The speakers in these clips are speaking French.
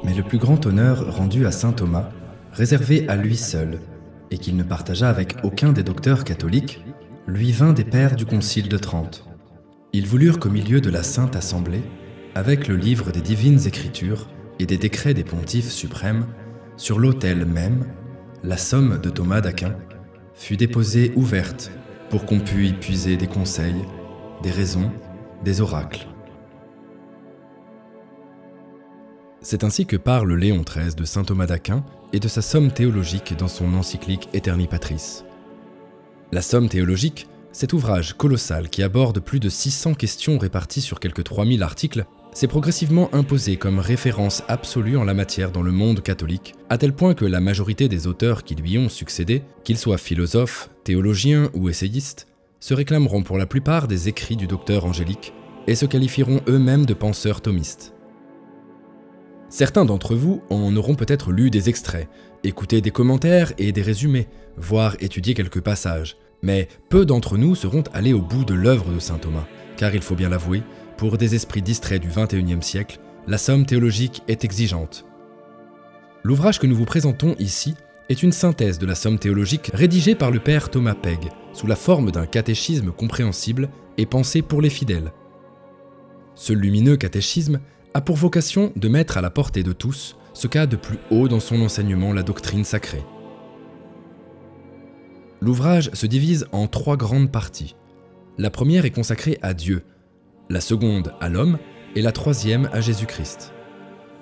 Mais le plus grand honneur rendu à saint Thomas, réservé à lui seul, et qu'il ne partagea avec aucun des docteurs catholiques, lui vint des pères du Concile de Trente. Ils voulurent qu'au milieu de la Sainte Assemblée, avec le livre des divines Écritures et des décrets des pontifes suprêmes, sur l'autel même, la somme de Thomas d'Aquin fut déposée ouverte pour qu'on pût y puiser des conseils, des raisons, des oracles. C'est ainsi que parle Léon XIII de saint Thomas d'Aquin et de sa somme théologique dans son encyclique Aeterni Patris. La somme théologique, cet ouvrage colossal qui aborde plus de 600 questions réparties sur quelques 3000 articles, s'est progressivement imposé comme référence absolue en la matière dans le monde catholique, à tel point que la majorité des auteurs qui lui ont succédé, qu'ils soient philosophes, théologiens ou essayistes, se réclameront pour la plupart des écrits du docteur angélique et se qualifieront eux-mêmes de penseurs thomistes. Certains d'entre vous en auront peut-être lu des extraits, écouté des commentaires et des résumés, voire étudié quelques passages, mais peu d'entre nous seront allés au bout de l'œuvre de saint Thomas, car il faut bien l'avouer, pour des esprits distraits du XXIe siècle, la somme théologique est exigeante. L'ouvrage que nous vous présentons ici est une synthèse de la somme théologique rédigée par le père Thomas Pegg, sous la forme d'un catéchisme compréhensible et pensé pour les fidèles. Ce lumineux catéchisme a pour vocation de mettre à la portée de tous ce qu'a de plus haut dans son enseignement la doctrine sacrée. L'ouvrage se divise en 3 grandes parties. La première est consacrée à Dieu, la seconde à l'homme et la troisième à Jésus-Christ.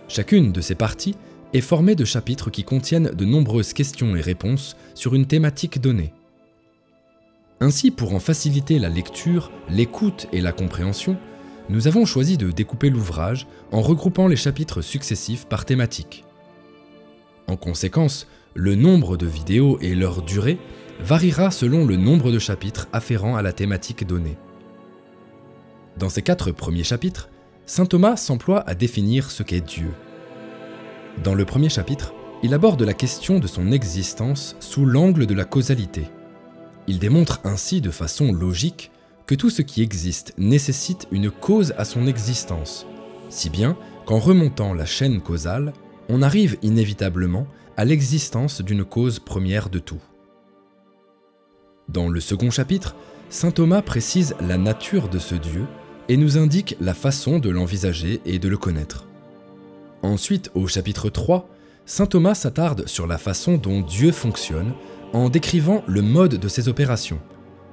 Chacune de ces parties est formée de chapitres qui contiennent de nombreuses questions et réponses sur une thématique donnée. Ainsi, pour en faciliter la lecture, l'écoute et la compréhension, nous avons choisi de découper l'ouvrage en regroupant les chapitres successifs par thématique. En conséquence, le nombre de vidéos et leur durée variera selon le nombre de chapitres afférents à la thématique donnée. Dans ces 4 premiers chapitres, saint Thomas s'emploie à définir ce qu'est Dieu. Dans le premier chapitre, il aborde la question de son existence sous l'angle de la causalité. Il démontre ainsi de façon logique que tout ce qui existe nécessite une cause à son existence, si bien qu'en remontant la chaîne causale, on arrive inévitablement à l'existence d'une cause première de tout. Dans le second chapitre, saint Thomas précise la nature de ce Dieu et nous indique la façon de l'envisager et de le connaître. Ensuite, au chapitre 3, saint Thomas s'attarde sur la façon dont Dieu fonctionne en décrivant le mode de ses opérations,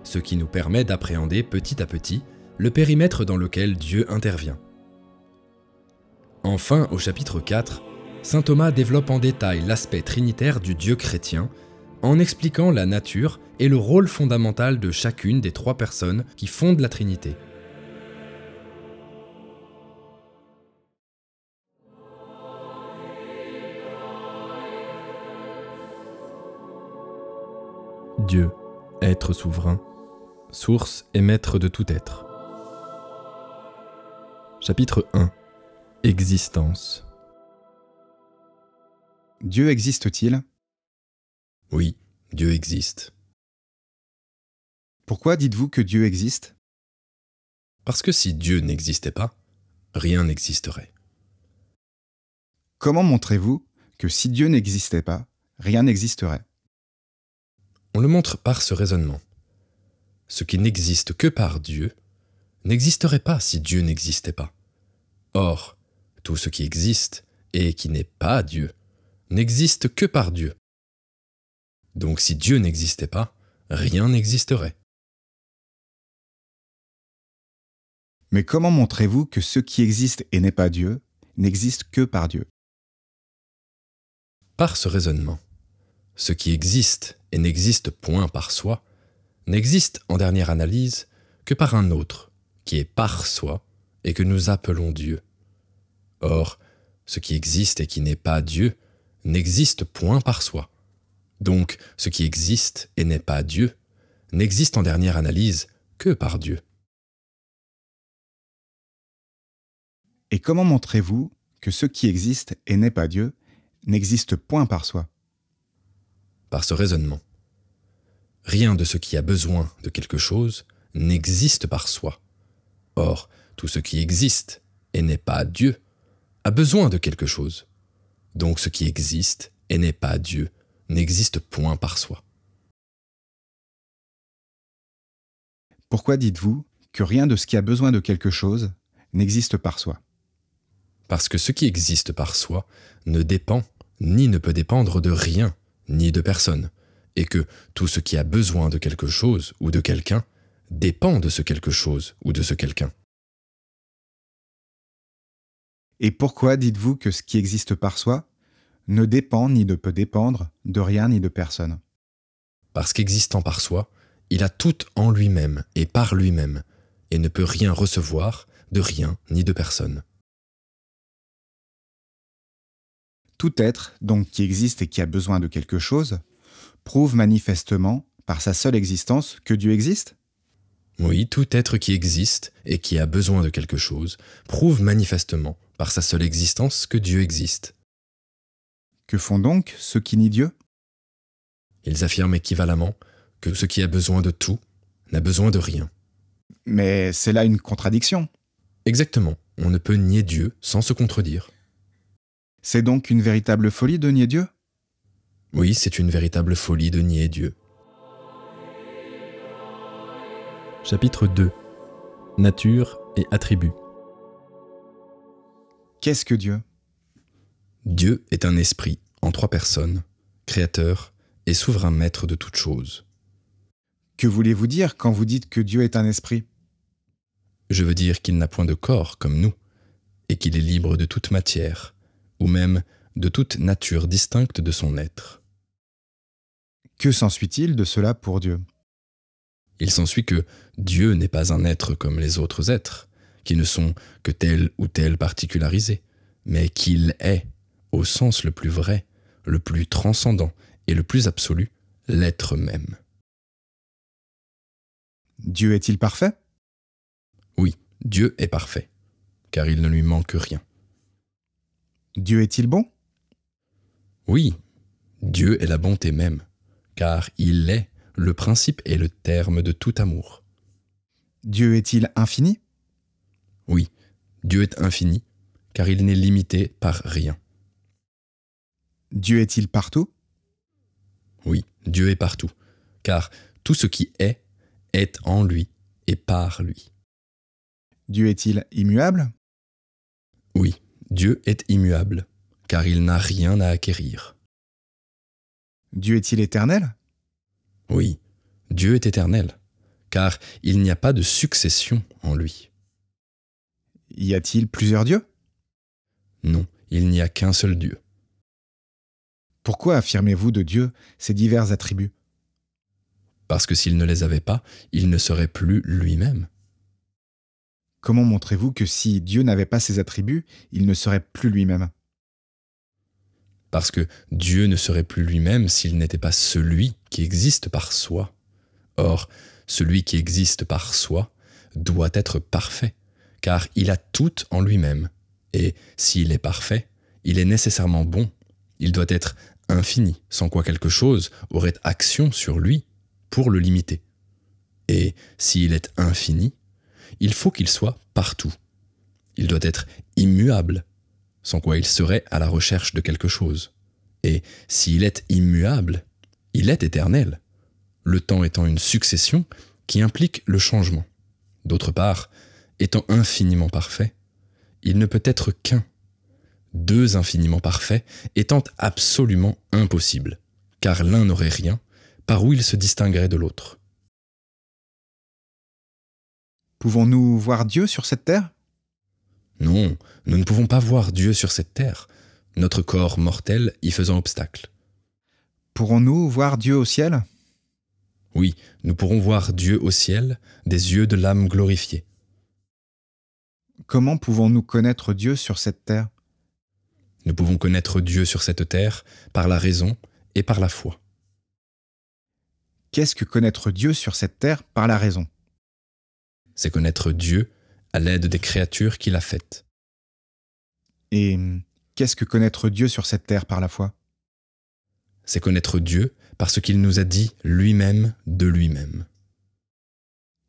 ce qui nous permet d'appréhender petit à petit le périmètre dans lequel Dieu intervient. Enfin, au chapitre 4, saint Thomas développe en détail l'aspect trinitaire du Dieu chrétien en expliquant la nature et le rôle fondamental de chacune des 3 personnes qui fondent la Trinité. Dieu, être souverain, source et maître de tout être. Chapitre 1. Existence. Dieu existe-t-il? Oui, Dieu existe. Pourquoi dites-vous que Dieu existe? Parce que si Dieu n'existait pas, rien n'existerait. Comment montrez-vous que si Dieu n'existait pas, rien n'existerait? On le montre par ce raisonnement. Ce qui n'existe que par Dieu n'existerait pas si Dieu n'existait pas. Or, tout ce qui existe et qui n'est pas Dieu n'existe que par Dieu. Donc si Dieu n'existait pas, rien n'existerait. Mais comment montrez-vous que ce qui existe et n'est pas Dieu n'existe que par Dieu? Par ce raisonnement. Ce qui existe et n'existe point par soi n'existe en dernière analyse que par un autre, qui est par soi et que nous appelons Dieu. Or, ce qui existe et qui n'est pas Dieu n'existe point par soi. Donc, ce qui existe et n'est pas Dieu n'existe en dernière analyse que par Dieu. Et comment montrez-vous que ce qui existe et n'est pas Dieu n'existe point par soi? Par ce raisonnement. Rien de ce qui a besoin de quelque chose n'existe par soi. Or, tout ce qui existe et n'est pas Dieu a besoin de quelque chose. Donc ce qui existe et n'est pas Dieu n'existe point par soi. Pourquoi dites-vous que rien de ce qui a besoin de quelque chose n'existe par soi? Parce que ce qui existe par soi ne dépend ni ne peut dépendre de rien, ni de personne, et que tout ce qui a besoin de quelque chose ou de quelqu'un dépend de ce quelque chose ou de ce quelqu'un. Et pourquoi dites-vous que ce qui existe par soi ne dépend ni ne peut dépendre de rien ni de personne? Parce qu'existant par soi, il a tout en lui-même et par lui-même, et ne peut rien recevoir de rien ni de personne. Tout être, donc qui existe et qui a besoin de quelque chose, prouve manifestement, par sa seule existence, que Dieu existe? Oui, tout être qui existe et qui a besoin de quelque chose prouve manifestement, par sa seule existence, que Dieu existe. Que font donc ceux qui nient Dieu? Ils affirment équivalemment que ce qui a besoin de tout n'a besoin de rien. Mais c'est là une contradiction. Exactement, on ne peut nier Dieu sans se contredire. C'est donc une véritable folie de nier Dieu? Oui, c'est une véritable folie de nier Dieu. Chapitre 2. Nature et attributs. Qu'est-ce que Dieu? Dieu est un esprit en 3 personnes, créateur et souverain maître de toutes choses. Que voulez-vous dire quand vous dites que Dieu est un esprit? Je veux dire qu'il n'a point de corps comme nous, et qu'il est libre de toute matière, ou même de toute nature distincte de son être. Que s'ensuit-il de cela pour Dieu? Il s'ensuit que Dieu n'est pas un être comme les autres êtres, qui ne sont que tel ou tel particularisé, mais qu'il est, au sens le plus vrai, le plus transcendant et le plus absolu, l'être même. Dieu est-il parfait? Oui, Dieu est parfait, car il ne lui manque rien. Dieu est-il bon? Oui, Dieu est la bonté même, car il est le principe et le terme de tout amour. Dieu est-il infini? Oui, Dieu est infini, car il n'est limité par rien. Dieu est-il partout? Oui, Dieu est partout, car tout ce qui est en lui et par lui. Dieu est-il immuable? Oui, Dieu est immuable, car il n'a rien à acquérir. Dieu est-il éternel? Oui, Dieu est éternel, car il n'y a pas de succession en lui. Y a-t-il plusieurs dieux? Non, il n'y a qu'un seul Dieu. Pourquoi affirmez-vous de Dieu ces divers attributs? Parce que s'il ne les avait pas, il ne serait plus lui-même. Comment montrez-vous que si Dieu n'avait pas ces attributs, il ne serait plus lui-même? Parce que Dieu ne serait plus lui-même s'il n'était pas celui qui existe par soi. Or, celui qui existe par soi doit être parfait, car il a tout en lui-même. Et s'il est parfait, il est nécessairement bon. Il doit être infini, sans quoi quelque chose aurait action sur lui pour le limiter. Et s'il est infini, il faut qu'il soit partout. Il doit être immuable, sans quoi il serait à la recherche de quelque chose. Et s'il est immuable, il est éternel, le temps étant une succession qui implique le changement. D'autre part, étant infiniment parfait, il ne peut être qu'un. 2 infiniment parfaits étant absolument impossible, car l'un n'aurait rien, par où il se distinguerait de l'autre. Pouvons-nous voir Dieu sur cette terre? Non, nous ne pouvons pas voir Dieu sur cette terre, notre corps mortel y faisant obstacle. Pourrons-nous voir Dieu au ciel? Oui, nous pourrons voir Dieu au ciel des yeux de l'âme glorifiée. Comment pouvons-nous connaître Dieu sur cette terre? Nous pouvons connaître Dieu sur cette terre par la raison et par la foi. Qu'est-ce que connaître Dieu sur cette terre par la raison? C'est connaître Dieu à l'aide des créatures qu'il a faites. Et qu'est-ce que connaître Dieu sur cette terre par la foi? C'est connaître Dieu parce qu'il nous a dit lui-même de lui-même.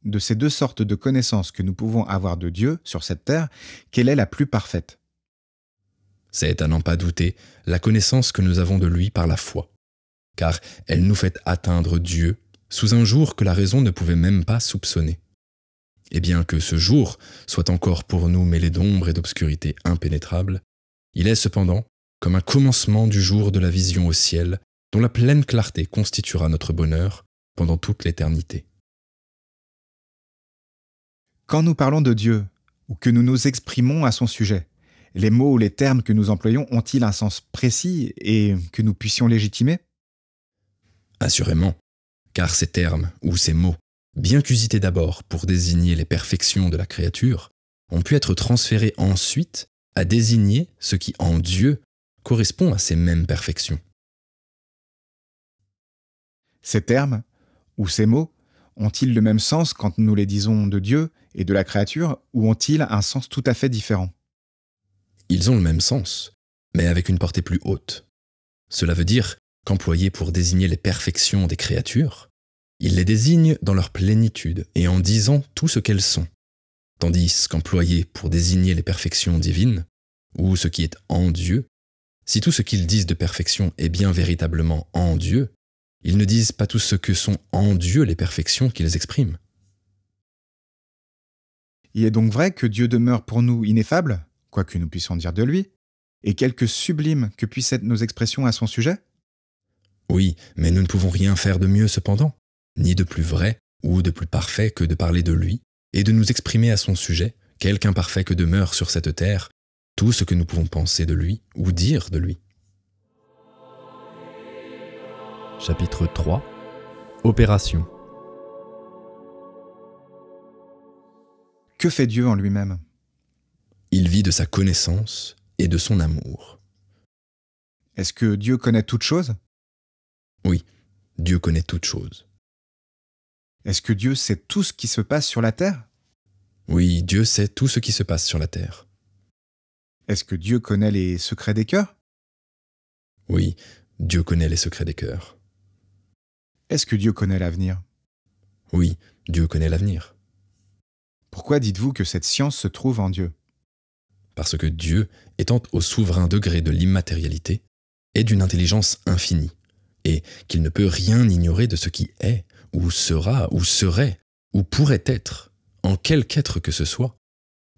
De ces 2 sortes de connaissances que nous pouvons avoir de Dieu sur cette terre, quelle est la plus parfaite? C'est, à n'en pas douter, la connaissance que nous avons de lui par la foi, car elle nous fait atteindre Dieu sous un jour que la raison ne pouvait même pas soupçonner. Et bien que ce jour soit encore pour nous mêlé d'ombre et d'obscurité impénétrables, il est cependant comme un commencement du jour de la vision au ciel, dont la pleine clarté constituera notre bonheur pendant toute l'éternité. Quand nous parlons de Dieu, ou que nous nous exprimons à son sujet, les mots ou les termes que nous employons ont-ils un sens précis et que nous puissions légitimer ? Assurément, car ces termes ou ces mots, bien qu'usités d'abord pour désigner les perfections de la créature, ont pu être transférés ensuite à désigner ce qui, en Dieu, correspond à ces mêmes perfections. Ces termes, ou ces mots, ont-ils le même sens quand nous les disons de Dieu et de la créature, ou ont-ils un sens tout à fait différent ? Ils ont le même sens, mais avec une portée plus haute. Cela veut dire qu'employés pour désigner les perfections des créatures, ils les désignent dans leur plénitude et en disant tout ce qu'elles sont, tandis qu'employés pour désigner les perfections divines, ou ce qui est en Dieu, si tout ce qu'ils disent de perfection est bien véritablement en Dieu, ils ne disent pas tout ce que sont en Dieu les perfections qu'ils expriment. Il est donc vrai que Dieu demeure pour nous ineffable, quoi que nous puissions dire de lui, et quelque sublime que puissent être nos expressions à son sujet ? Oui, mais nous ne pouvons rien faire de mieux cependant, ni de plus vrai ou de plus parfait que de parler de lui, et de nous exprimer à son sujet, quelque imparfait que demeure sur cette terre, tout ce que nous pouvons penser de lui ou dire de lui. Chapitre 3 Opération. Que fait Dieu en lui-même ? Il vit de sa connaissance et de son amour. Est-ce que Dieu connaît toutes choses ? Oui, Dieu connaît toutes choses. Est-ce que Dieu sait tout ce qui se passe sur la terre ? Oui, Dieu sait tout ce qui se passe sur la terre. Est-ce que Dieu connaît les secrets des cœurs ? Oui, Dieu connaît les secrets des cœurs. Est-ce que Dieu connaît l'avenir ? Oui, Dieu connaît l'avenir. Pourquoi dites-vous que cette science se trouve en Dieu ? Parce que Dieu, étant au souverain degré de l'immatérialité, est d'une intelligence infinie, et qu'il ne peut rien ignorer de ce qui est, ou sera, ou serait, ou pourrait être, en quelque être que ce soit,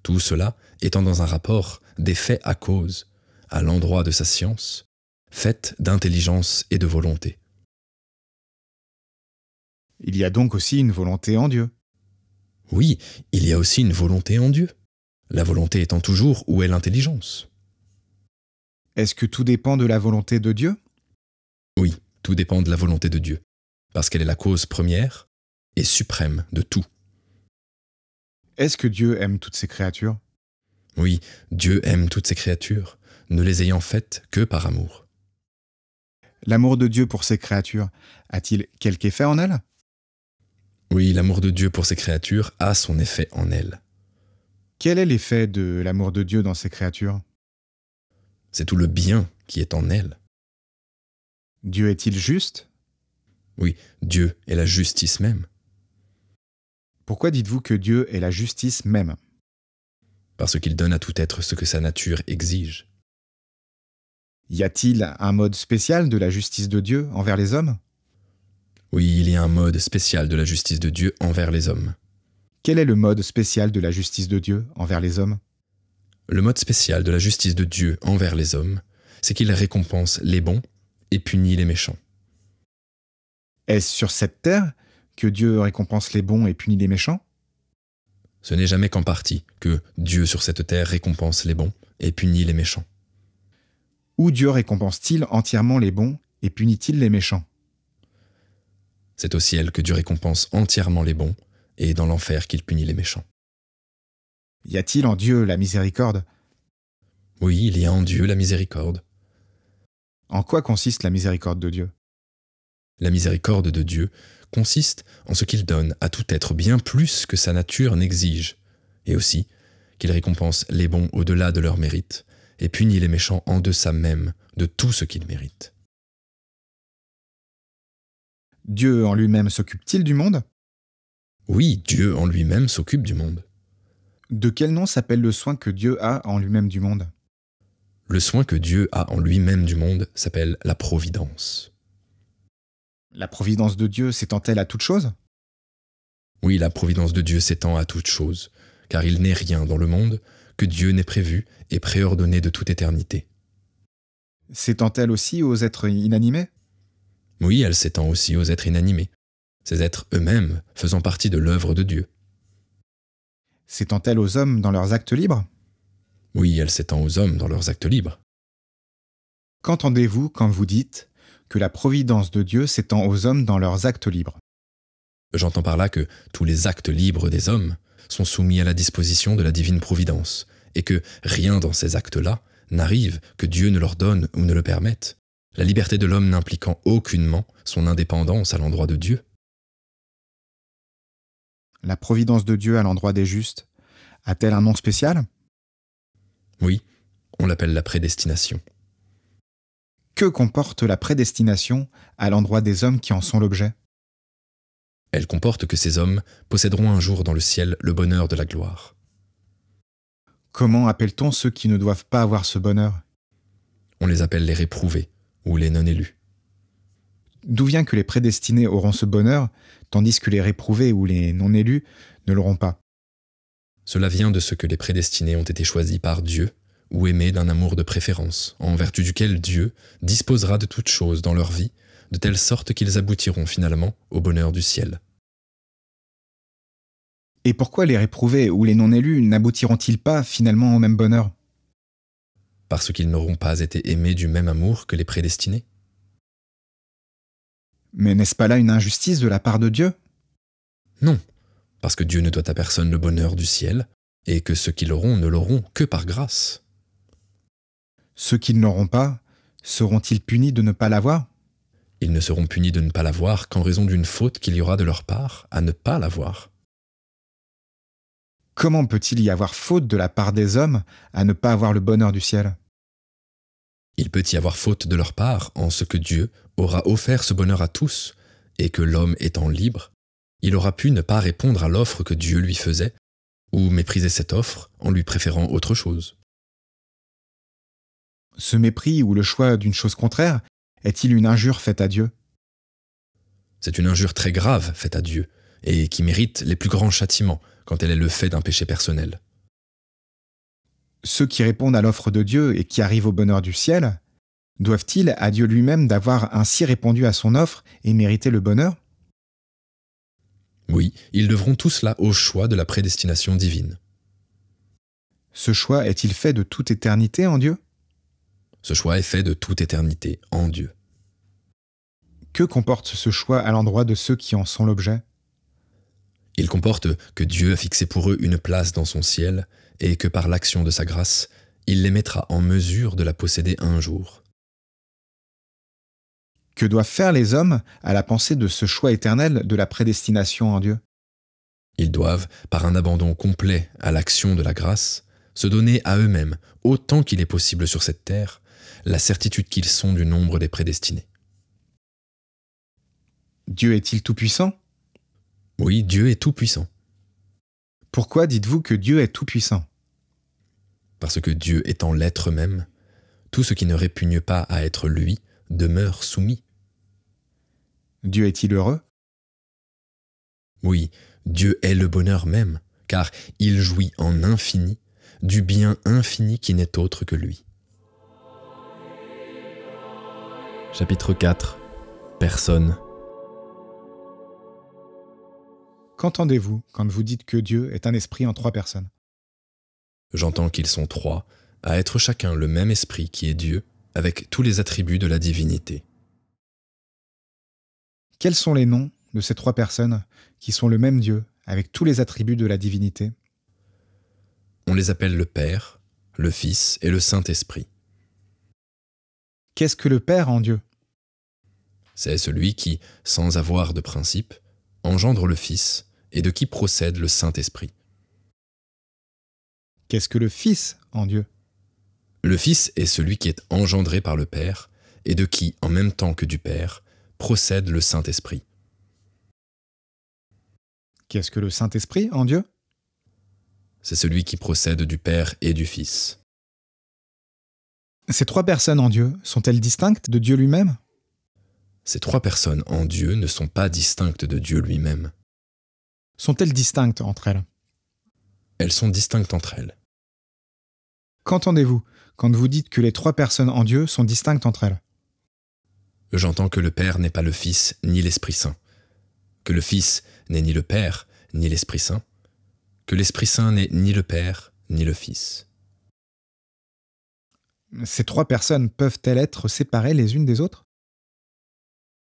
tout cela étant dans un rapport d'effet à cause, à l'endroit de sa science, faite d'intelligence et de volonté. Il y a donc aussi une volonté en Dieu. Oui, il y a aussi une volonté en Dieu, la volonté étant toujours où est l'intelligence. Est-ce que tout dépend de la volonté de Dieu ? Oui, tout dépend de la volonté de Dieu, parce qu'elle est la cause première et suprême de tout. Est-ce que Dieu aime toutes ses créatures ? Oui, Dieu aime toutes ses créatures, ne les ayant faites que par amour. L'amour de Dieu pour ses créatures a-t-il quelque effet en elles ? Oui, l'amour de Dieu pour ses créatures a son effet en elles. Quel est l'effet de l'amour de Dieu dans ses créatures ? C'est tout le bien qui est en elles. Dieu est-il juste ? Oui, Dieu est la justice même. Pourquoi dites-vous que Dieu est la justice même ? Parce qu'il donne à tout être ce que sa nature exige. Y a-t-il un mode spécial de la justice de Dieu envers les hommes ? Oui, il y a un mode spécial de la justice de Dieu envers les hommes. Quel est le mode spécial de la justice de Dieu envers les hommes ? Le mode spécial de la justice de Dieu envers les hommes, c'est qu'il récompense les bons et punit les méchants. Est-ce sur cette terre que Dieu récompense les bons et punit les méchants ? Ce n'est jamais qu'en partie que Dieu sur cette terre récompense les bons et punit les méchants. Où Dieu récompense-t-il entièrement les bons et punit-il les méchants ? C'est au ciel que Dieu récompense entièrement les bons et dans l'enfer qu'il punit les méchants. Y a-t-il en Dieu la miséricorde ? Oui, il y a en Dieu la miséricorde. En quoi consiste la miséricorde de Dieu ? La miséricorde de Dieu consiste en ce qu'il donne à tout être bien plus que sa nature n'exige, et aussi qu'il récompense les bons au-delà de leur mérite et punit les méchants en deçà même de tout ce qu'ils méritent. Dieu en lui-même s'occupe-t-il du monde ? Oui, Dieu en lui-même s'occupe du monde. De quel nom s'appelle le soin que Dieu a en lui-même du monde ? Le soin que Dieu a en lui-même du monde s'appelle la providence. La providence de Dieu s'étend-elle à toute chose? Oui, la providence de Dieu s'étend à toute chose, car il n'est rien dans le monde que Dieu n'ait prévu et préordonné de toute éternité. S'étend-elle aussi aux êtres inanimés? Oui, elle s'étend aussi aux êtres inanimés, ces êtres eux-mêmes faisant partie de l'œuvre de Dieu. S'étend-elle aux hommes dans leurs actes libres? Oui, elle s'étend aux hommes dans leurs actes libres. Qu'entendez-vous quand vous dites que la providence de Dieu s'étend aux hommes dans leurs actes libres? J'entends par là que tous les actes libres des hommes sont soumis à la disposition de la divine providence, et que rien dans ces actes-là n'arrive que Dieu ne leur donne ou ne le permette, la liberté de l'homme n'impliquant aucunement son indépendance à l'endroit de Dieu. La providence de Dieu à l'endroit des justes a-t-elle un nom spécial? Oui, on l'appelle la prédestination. Que comporte la prédestination à l'endroit des hommes qui en sont l'objet? Elle comporte que ces hommes posséderont un jour dans le ciel le bonheur de la gloire. Comment appelle-t-on ceux qui ne doivent pas avoir ce bonheur? On les appelle les réprouvés ou les non-élus. D'où vient que les prédestinés auront ce bonheur, tandis que les réprouvés ou les non-élus ne l'auront pas? Cela vient de ce que les prédestinés ont été choisis par Dieu ou aimés d'un amour de préférence, en vertu duquel Dieu disposera de toutes choses dans leur vie, de telle sorte qu'ils aboutiront finalement au bonheur du ciel. Et pourquoi les réprouvés ou les non-élus n'aboutiront-ils pas finalement au même bonheur? Parce qu'ils n'auront pas été aimés du même amour que les prédestinés. Mais n'est-ce pas là une injustice de la part de Dieu? Non, parce que Dieu ne doit à personne le bonheur du ciel, et que ceux qui l'auront ne l'auront que par grâce. Ceux qui ne l'auront pas, seront-ils punis de ne pas l'avoir? Ils ne seront punis de ne pas l'avoir qu'en raison d'une faute qu'il y aura de leur part à ne pas l'avoir. Comment peut-il y avoir faute de la part des hommes à ne pas avoir le bonheur du ciel? Il peut y avoir faute de leur part en ce que Dieu aura offert ce bonheur à tous, et que l'homme étant libre, il aura pu ne pas répondre à l'offre que Dieu lui faisait, ou mépriser cette offre en lui préférant autre chose. Ce mépris ou le choix d'une chose contraire est-il une injure faite à Dieu? C'est une injure très grave faite à Dieu, et qui mérite les plus grands châtiments quand elle est le fait d'un péché personnel. Ceux qui répondent à l'offre de Dieu et qui arrivent au bonheur du ciel, doivent-ils à Dieu lui-même d'avoir ainsi répondu à son offre et mériter le bonheur? Oui, ils devront tout cela au choix de la prédestination divine. Ce choix est-il fait de toute éternité en Dieu? Ce choix est fait de toute éternité en Dieu. Que comporte ce choix à l'endroit de ceux qui en sont l'objet? Il comporte que Dieu a fixé pour eux une place dans son ciel et que par l'action de sa grâce, il les mettra en mesure de la posséder un jour. Que doivent faire les hommes à la pensée de ce choix éternel de la prédestination en Dieu? Ils doivent, par un abandon complet à l'action de la grâce, se donner à eux-mêmes, autant qu'il est possible sur cette terre, la certitude qu'ils sont du nombre des prédestinés. Dieu est-il tout-puissant? Oui, Dieu est tout-puissant, Pourquoi dites-vous que Dieu est tout-puissant? parce que Dieu étant l'être même, tout ce qui ne répugne pas à être lui demeure soumis. Dieu est-il heureux? Oui, Dieu est le bonheur même, car il jouit en infini du bien infini qui n'est autre que lui. Chapitre 4. Personne. Qu'entendez-vous quand vous dites que Dieu est un esprit en trois personnes? J'entends qu'ils sont trois, à être chacun le même esprit qui est Dieu, avec tous les attributs de la divinité. Quels sont les noms de ces trois personnes qui sont le même Dieu, avec tous les attributs de la divinité? On les appelle le Père, le Fils et le Saint-Esprit. Qu'est-ce que le Père en Dieu? C'est celui qui, sans avoir de principe, engendre le Fils et de qui procède le Saint-Esprit. Qu'est-ce que le Fils en Dieu? Le Fils est celui qui est engendré par le Père et de qui, en même temps que du Père, procède le Saint-Esprit. Qu'est-ce que le Saint-Esprit en Dieu? C'est celui qui procède du Père et du Fils. Ces trois personnes en Dieu sont-elles distinctes de Dieu lui-même? Ces trois personnes en Dieu ne sont pas distinctes de Dieu lui-même. Sont-elles distinctes entre elles? Elles sont distinctes entre elles. Qu'entendez-vous quand vous dites que les trois personnes en Dieu sont distinctes entre elles? J'entends que le Père n'est pas le Fils ni l'Esprit Saint, que le Fils n'est ni le Père ni l'Esprit Saint, que l'Esprit Saint n'est ni le Père ni le Fils. Ces trois personnes peuvent-elles être séparées les unes des autres?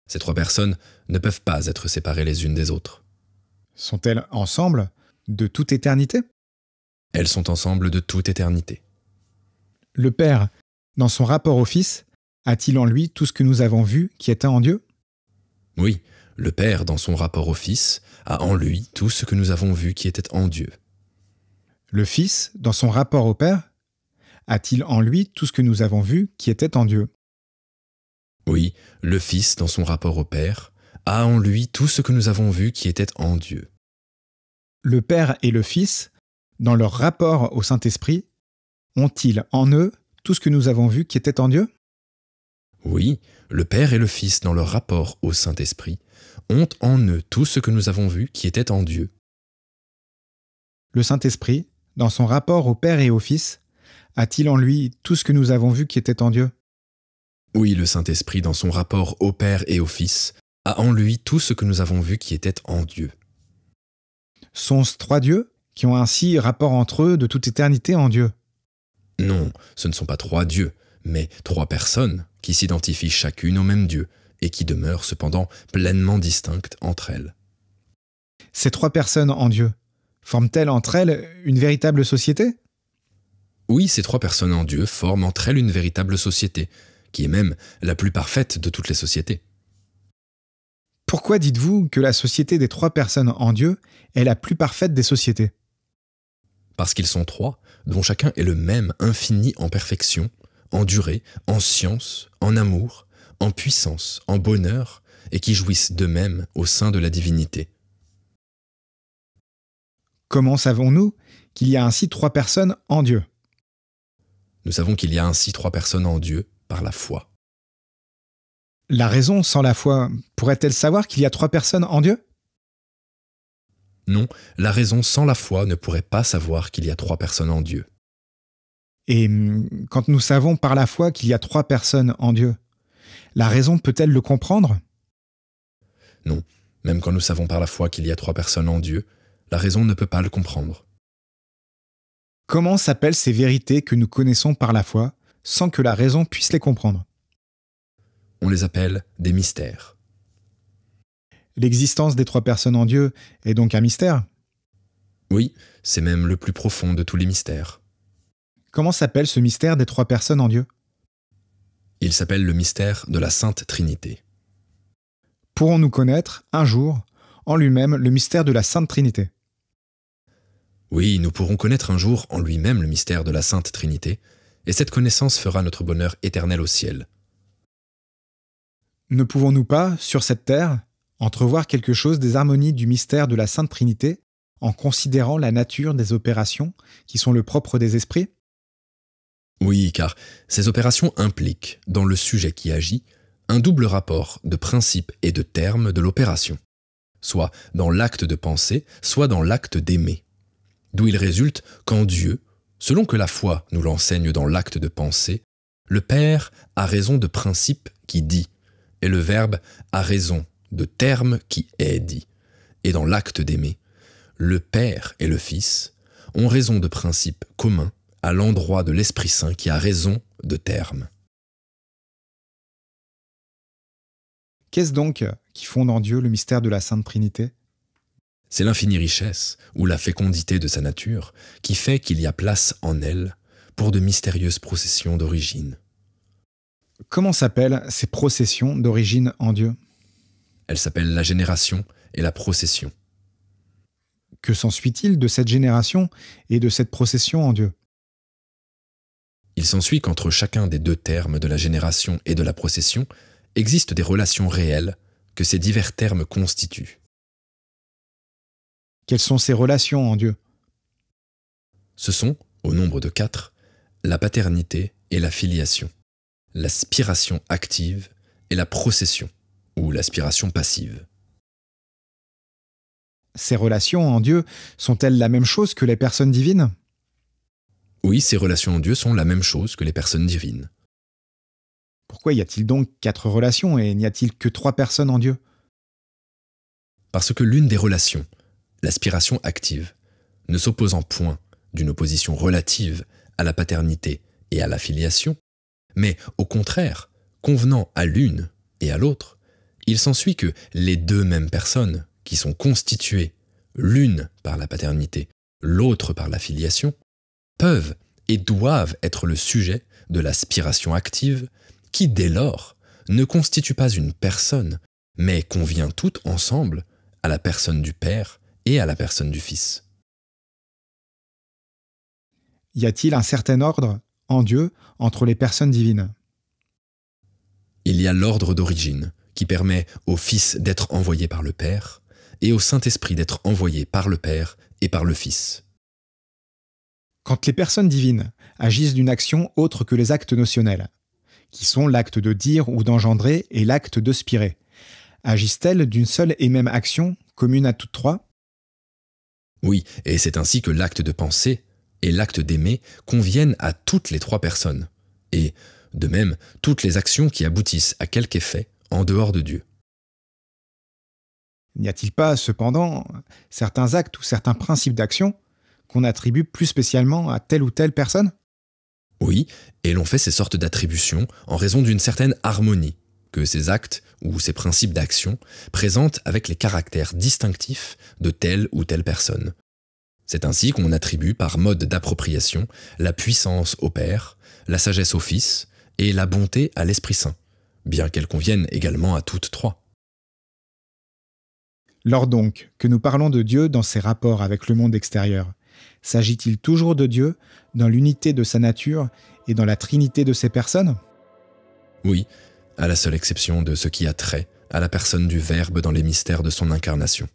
Ces trois personnes ne peuvent pas être séparées les unes des autres. Sont-elles ensemble de toute éternité? Elles sont ensemble de toute éternité. Le Père, dans son rapport au Fils, a-t-il en lui tout ce que nous avons vu qui était en Dieu? Oui, le Père, dans son rapport au Fils, a en lui tout ce que nous avons vu qui était en Dieu. Le Fils, dans son rapport au Père, a-t-il en lui tout ce que nous avons vu qui était en Dieu? Oui, le Fils, dans son rapport au Père, a en lui tout ce que nous avons vu qui était en Dieu. Le Père et le Fils, dans leur rapport au Saint-Esprit, ont-ils en eux tout ce que nous avons vu qui était en Dieu? Oui, le Père et le Fils, dans leur rapport au Saint-Esprit, ont en eux tout ce que nous avons vu qui était en Dieu. Le Saint-Esprit, dans son rapport au Père et au Fils, a-t-il en lui tout ce que nous avons vu qui était en Dieu? Oui, le Saint-Esprit, dans son rapport au Père et au Fils, a en lui tout ce que nous avons vu qui était en Dieu. Sont-ce trois dieux qui ont ainsi rapport entre eux de toute éternité en Dieu? Non, ce ne sont pas trois dieux, mais trois personnes qui s'identifient chacune au même Dieu et qui demeurent cependant pleinement distinctes entre elles. Ces trois personnes en Dieu forment-elles entre elles une véritable société? Oui, ces trois personnes en Dieu forment entre elles une véritable société, qui est même la plus parfaite de toutes les sociétés. Pourquoi dites-vous que la société des trois personnes en Dieu est la plus parfaite des sociétés? Parce qu'ils sont trois, dont chacun est le même infini en perfection, en durée, en science, en amour, en puissance, en bonheur, et qui jouissent d'eux-mêmes au sein de la divinité. Comment savons-nous qu'il y a ainsi trois personnes en Dieu? Nous savons qu'il y a ainsi trois personnes en Dieu par la foi. La raison sans la foi pourrait-elle savoir qu'il y a trois personnes en Dieu? Non, la raison sans la foi ne pourrait pas savoir qu'il y a trois personnes en Dieu. Et quand nous savons par la foi qu'il y a trois personnes en Dieu, la raison peut-elle le comprendre? Non, même quand nous savons par la foi qu'il y a trois personnes en Dieu, la raison ne peut pas le comprendre. Comment s'appellent ces vérités que nous connaissons par la foi sans que la raison puisse les comprendre? On les appelle des mystères. L'existence des trois personnes en Dieu est donc un mystère? Oui, c'est même le plus profond de tous les mystères. Comment s'appelle ce mystère des trois personnes en Dieu? Il s'appelle le mystère de la Sainte Trinité. Pourrons-nous connaître, un jour, en lui-même, le mystère de la Sainte Trinité? Oui, nous pourrons connaître un jour en lui-même le mystère de la Sainte Trinité, et cette connaissance fera notre bonheur éternel au ciel. Ne pouvons-nous pas, sur cette terre, entrevoir quelque chose des harmonies du mystère de la Sainte Trinité en considérant la nature des opérations qui sont le propre des esprits? Oui, car ces opérations impliquent, dans le sujet qui agit, un double rapport de principe et de terme de l'opération, soit dans l'acte de penser, soit dans l'acte d'aimer, d'où il résulte qu'en Dieu, selon que la foi nous l'enseigne dans l'acte de penser, le Père a raison de principe qui dit, et le Verbe a raison de terme qui est dit, et dans l'acte d'aimer, le Père et le Fils ont raison de principe commun à l'endroit de l'Esprit Saint qui a raison de terme. Qu'est-ce donc qui fonde en Dieu le mystère de la Sainte Trinité? C'est l'infinie richesse ou la fécondité de sa nature qui fait qu'il y a place en elle pour de mystérieuses processions d'origine. Comment s'appellent ces processions d'origine en Dieu? Elles s'appellent la génération et la procession. Que s'ensuit-il de cette génération et de cette procession en Dieu? Il s'ensuit qu'entre chacun des deux termes de la génération et de la procession existent des relations réelles que ces divers termes constituent. Quelles sont ces relations en Dieu? Ce sont, au nombre de 4, la paternité et la filiation. l'aspiration active et la procession, ou l'aspiration passive. Ces relations en Dieu sont-elles la même chose que les personnes divines? Oui, ces relations en Dieu sont la même chose que les personnes divines. Pourquoi y a-t-il donc 4 relations et n'y a-t-il que 3 personnes en Dieu? Parce que l'une des relations, l'aspiration active, ne s'oppose en point d'une opposition relative à la paternité et à la filiation, mais au contraire, convenant à l'une et à l'autre, il s'ensuit que les deux mêmes personnes, qui sont constituées l'une par la paternité, l'autre par la filiation, peuvent et doivent être le sujet de l'aspiration active qui, dès lors, ne constitue pas une personne, mais convient toutes ensemble à la personne du Père et à la personne du Fils. Y a-t-il un certain ordre, en Dieu, entre les personnes divines? Il y a l'ordre d'origine qui permet au Fils d'être envoyé par le Père et au Saint-Esprit d'être envoyé par le Père et par le Fils. Quand les personnes divines agissent d'une action autre que les actes notionnels, qui sont l'acte de dire ou d'engendrer et l'acte de spirer, agissent-elles d'une seule et même action commune à toutes trois? Oui, et c'est ainsi que l'acte de penser et l'acte d'aimer conviennent à toutes les 3 personnes, et, de même, toutes les actions qui aboutissent à quelque effet en dehors de Dieu. N'y a-t-il pas, cependant, certains actes ou certains principes d'action qu'on attribue plus spécialement à telle ou telle personne? Oui, et l'on fait ces sortes d'attributions en raison d'une certaine harmonie que ces actes ou ces principes d'action présentent avec les caractères distinctifs de telle ou telle personne. C'est ainsi qu'on attribue par mode d'appropriation la puissance au Père, la sagesse au Fils et la bonté à l'Esprit Saint, bien qu'elles conviennent également à toutes 3. Lors donc que nous parlons de Dieu dans ses rapports avec le monde extérieur, s'agit-il toujours de Dieu dans l'unité de sa nature et dans la trinité de ses personnes? Oui, à la seule exception de ce qui a trait à la personne du Verbe dans les mystères de son incarnation.